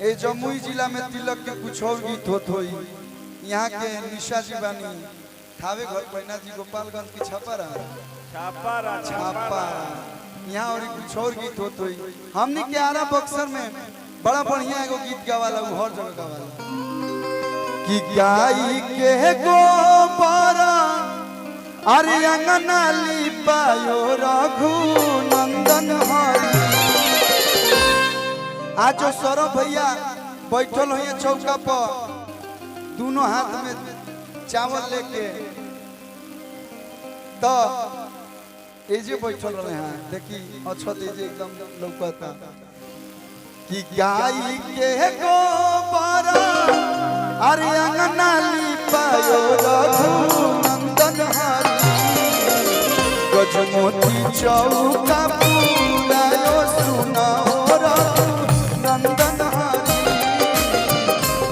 ए जमुई जिला में तिलक के कुछ और गीत होत होई। यहाँ के निशा जी बानी थावे घर पैना जी गोपालगंज की छापारा यहाँ और कुछ और गीत होत होई। हमने के आरा बक्सर में बड़ा बढ़िया एगो गीत गावाला उ हर जगह गावाला कि गाई के गोपारा अरे अंगना लिपायो रघु नंदन हरि। आज जो सौरभ भैया बैठल हो चौका पर दोनों हाथ में चावल लेके तो एजे बैठल रहे हैं देखी अच्छा एजे एकदम लौकता कि गाय के गोबरा अरे अंगना लिपायो रघु नंदन हरि। गजमोती चौका पुरायो सुनाओ रघु नंदन हरि।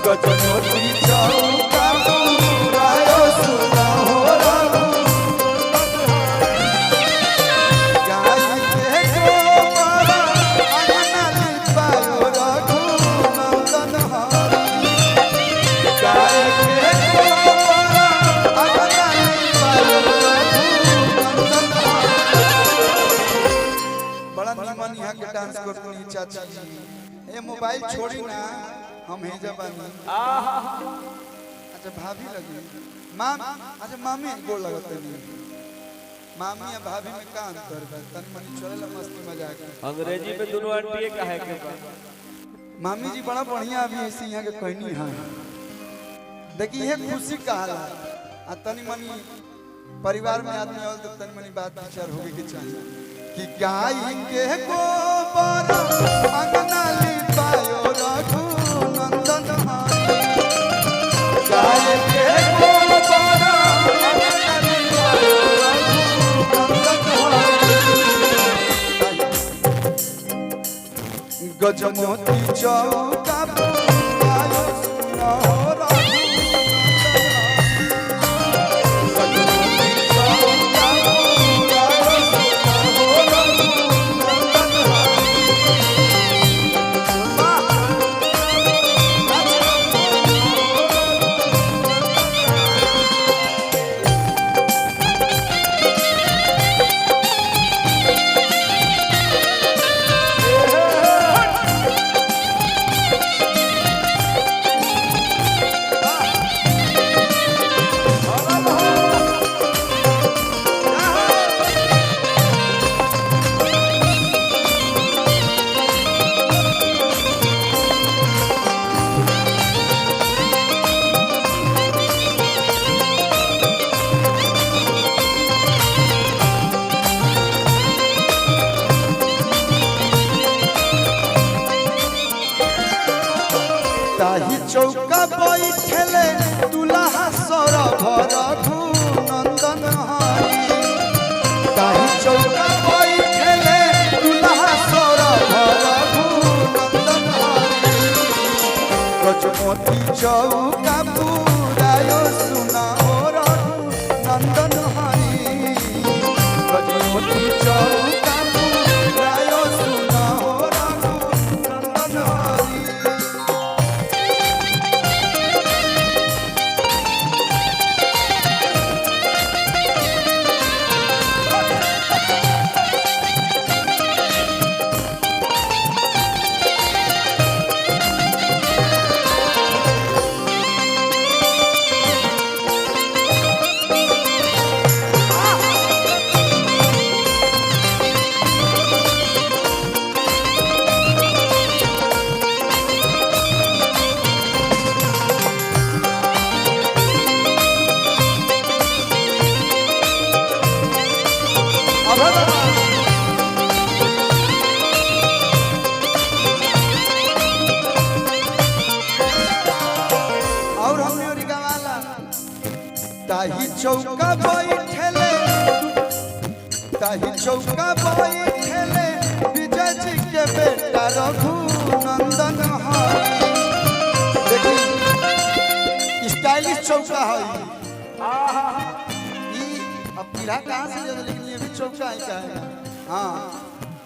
गजमोती चौका पुरायो सुनाओ रघु गाय के गोबरा अंगना लिपायो रघु नंदन हरि। गाय के गोबरा अंगना लिपायो रघु नंदन हरि। बड़ा निमन यहाँ के डांस करती है चाचा जी। ये मोबाइल छोड़ी ना हम ही जबानी। अच्छा भाभी लगी माम अच्छा मामी गोल लगते नहीं मामी या भाभी में का अंतर है तन मनी चलेला मस्ती मजाक अंग्रेजी में दोनों आंटी कहे के मामी जी बड़ा बढ़िया अभी ऐसी यहाँ के कहनी है देखिए ये खुशी कहाला आ तनी मनी परिवार में आदमी और तो तनी मनी बात विचार होगी के चाहिए कि गाय के गोबर अंगना लिपायो रघु नंदन हरि। गाय के गोबर अंगना लिपायो रघु नंदन हरि। गजमोती चौका पुरायो सुनाओ रघु ताही चौका बैठले दुल्हा सौरभ रघु नंदन हरि। ताही चौका बैठले दुल्हा सौरभ रघु नंदन हरि। गजमोती चौका पुरायो सुनाओ रघु नंदन हरि। गजमोती चौका पुरायो सुनाओ रघु नंदन हरि। और हमने और गवाला ताही चौका बैठले विजय जी के बेटा रघु नंदन हरि। देखिए स्टाइलिश चौका है ई अब पीढ़ा कहाँ से लेकिन ये भी चौका है क्या है। हाँ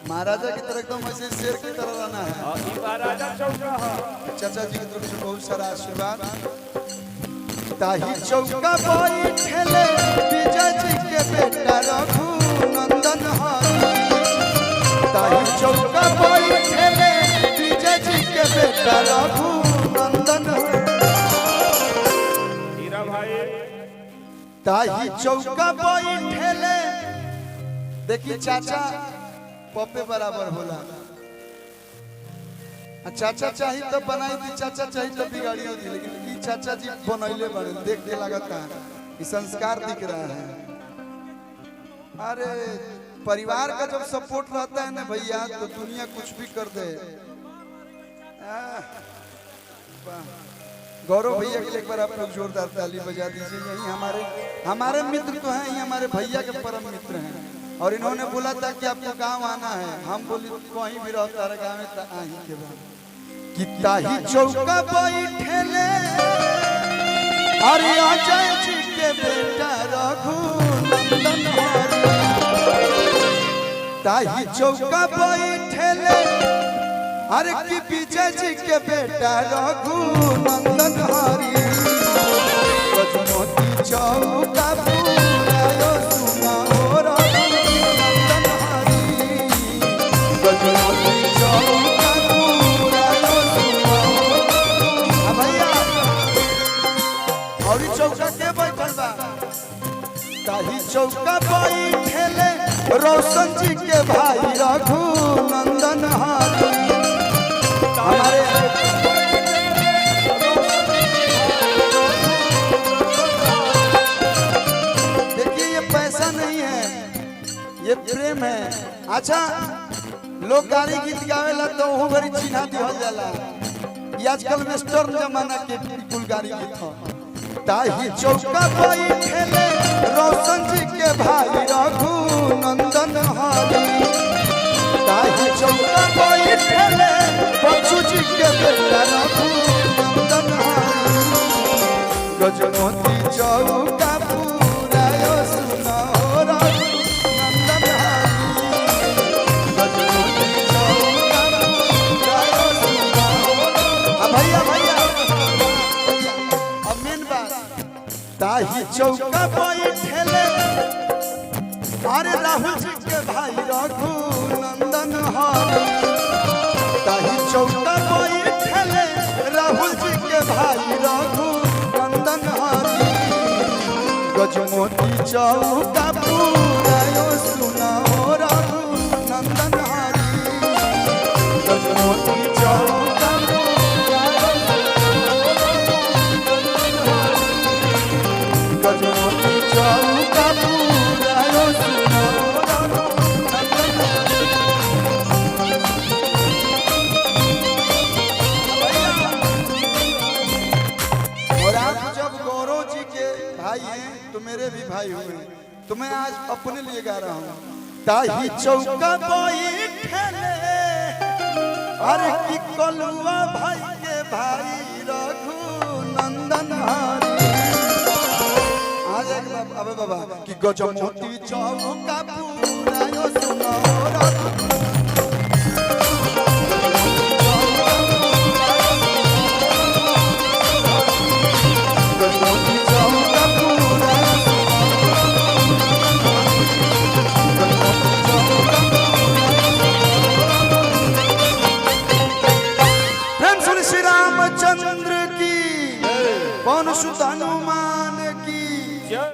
महाराजा की तरह एकदम ऐसे शेर की तरह रहना है। और ये महाराजा चौका है। चाचा जी की तरफ से बहुत सारा आशीर्वाद। ताही चौका बैठले विजय जी के बेटा रघुनंदन हरि। ताही चौका बैठले विजय जी के बेटा रघुनंदन हीरा भाई ताही चौका बैठले। देखिए चाचा पप्पे बराबर होला। चाचा चाहिए तो बनाई दी, चाचा चाहिए तो बिगाड़ी दी, लेकिन ई चाचा जी बनैले बड़े देख के लगता है कि संस्कार दिख रहा है। अरे परिवार का जब सपोर्ट रहता है ना भैया तो दुनिया कुछ भी कर दे। गौरव भैया के लिए एक बार आप लोग जोरदार ताली बजा दीजिए। यही हमारे मित्र तो हैं, ये हमारे भैया के परम मित्र हैं। और इन्होंने बोला था कि आपको गांव आना है। हम बोली कहीं भी रहता है गाँव में आही के बाद कितना ही चौका बैठले। अरे अजय जी के बेटा रघुनंदन हरि। ताही चौका बैठले। अरे कि विजय जी के बेटा रघुनंदन हरि। गजमोती चौका पूरायो सुना हो रघुनंदन हरि। गजमोती चौका पूरायो सुना हो। भैया और चौका के बैठल बा। ताही चौका बैठले रोशन जी के भाई रघुनंदन हरि। हमारे देखिए ये पैसा नहीं है, ये प्रेम है। अच्छा लोग गाड़ी गीत गावेला तो वो बड़ी चिन्हा दिहल जाला। ये आजकल वेस्टर्न जमाना के बिल्कुल गाड़ी गीत हो। ताही चौका बैठले रोशन जी के भाई रघुनंदन हरि। ताही चौका बैठले बच्चू जी के बेटा रघुनंदन हरि। गजमोती चौका पूरायो सुना हो रघुनंदन हरि। गजमोती चौका पूरायो सुना हो। भैया अब मेन बात ताही चौका बैठले। अरे राहुल जी के भाई रघुनंदन हरि। ताही चौका बैठले राहुल जी के भाई रघुनंदन हरि। गजमोती चौका पूरायो सुना हो रघुनंदन हरि। गजमोती चौका गजमोती चौका पूरायो सुना हो रघुनंदन हरि। और आप जब गौरव जी के भाई हैं तो मेरे भी भाई हुए, तो मैं आज अपने लिए गा रहा हूँ। ताही चौका बैठले। अरे कि कलुआ भाई के भाई रघुनंदन हरि। आज अबे बाबा कि गजमोती चौका पूरायो सुना हो रघुनंदन। प्रेम सुन श्री रामचंद्र की पवन सुत हनुमान